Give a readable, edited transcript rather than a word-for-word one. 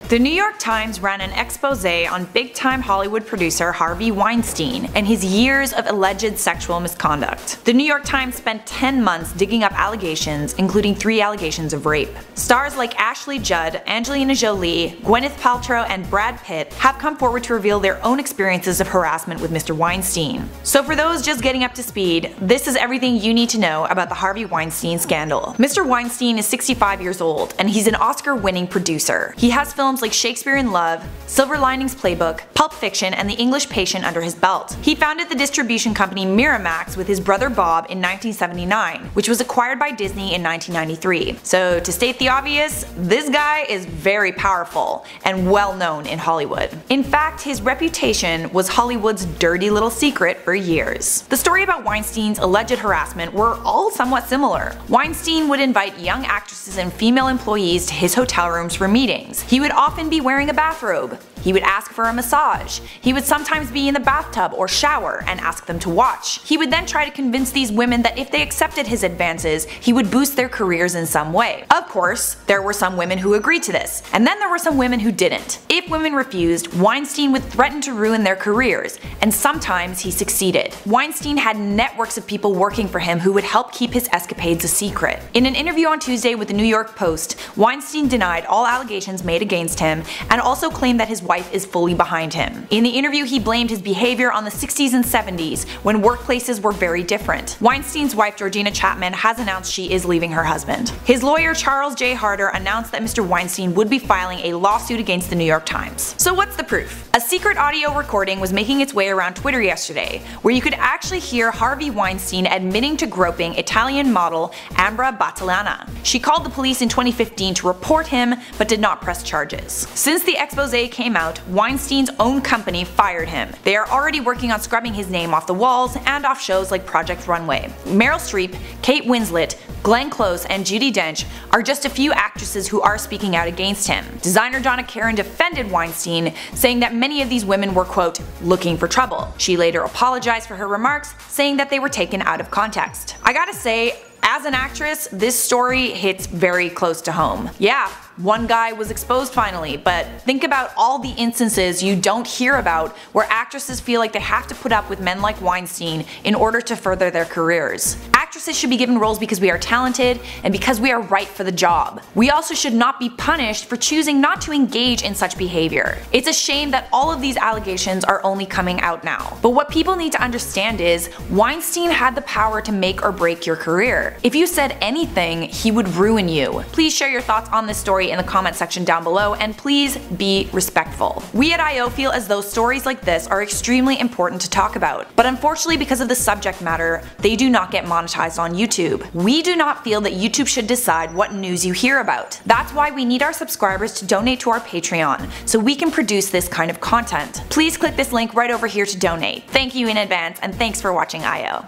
The New York Times ran an expose on big-time Hollywood producer Harvey Weinstein and his years of alleged sexual misconduct. The New York Times spent 10 months digging up allegations, including 3 allegations of rape. Stars like Ashley Judd, Angelina Jolie, Gwyneth Paltrow, and Brad Pitt have come forward to reveal their own experiences of harassment with Mr. Weinstein. So for those just getting up to speed, this is everything you need to know about the Harvey Weinstein scandal. Mr. Weinstein is 65 years old, and he's an Oscar-winning producer. He has films like Shakespeare in Love, Silver Linings Playbook, Pulp Fiction, and The English Patient under his belt. He founded the distribution company Miramax with his brother Bob in 1979, which was acquired by Disney in 1993. So to state the obvious, this guy is very powerful and well known in Hollywood. In fact, his reputation was Hollywood's dirty little secret for years. The story about Weinstein's alleged harassment were all somewhat similar. Weinstein would invite young actresses and female employees to his hotel rooms for meetings. He would often be wearing a bathrobe. He would ask for a massage. He would sometimes be in the bathtub or shower and ask them to watch. He would then try to convince these women that if they accepted his advances, he would boost their careers in some way. Of course, there were some women who agreed to this, and then there were some women who didn't. If women refused, Weinstein would threaten to ruin their careers, and sometimes he succeeded. Weinstein had networks of people working for him who would help keep his escapades a secret. In an interview on Tuesday with the New York Post, Weinstein denied all allegations made against him and also claimed that his wife is fully behind him. In the interview, he blamed his behavior on the 60s and 70s, when workplaces were very different. Weinstein's wife Georgina Chapman has announced she is leaving her husband. His lawyer Charles J. Harder announced that Mr. Weinstein would be filing a lawsuit against the New York Times. So what's the proof? A secret audio recording was making its way around Twitter yesterday, where you could actually hear Harvey Weinstein admitting to groping Italian model Ambra Battilana. She called the police in 2015 to report him, but did not press charges. Since the expose came out, Weinstein's own company fired him. They are already working on scrubbing his name off the walls and off shows like Project Runway. Meryl Streep, Kate Winslet, Glenn Close, and Judi Dench are just a few actresses who are speaking out against him. Designer Donna Karan defended Weinstein, saying that many of these women were quote, looking for trouble. She later apologized for her remarks, saying that they were taken out of context. I gotta say, as an actress, this story hits very close to home. Yeah, one guy was exposed finally, but think about all the instances you don't hear about where actresses feel like they have to put up with men like Weinstein in order to further their careers. Actresses should be given roles because we are talented and because we are right for the job. We also should not be punished for choosing not to engage in such behavior. It's a shame that all of these allegations are only coming out now. But what people need to understand is, Weinstein had the power to make or break your career. If you said anything, he would ruin you. Please share your thoughts on this story in the comment section down below, and please be respectful. We at IO feel as though stories like this are extremely important to talk about, but unfortunately because of the subject matter, they do not get monetized on YouTube. We do not feel that YouTube should decide what news you hear about. That's why we need our subscribers to donate to our Patreon, so we can produce this kind of content. Please click this link right over here to donate. Thank you in advance, and thanks for watching IO.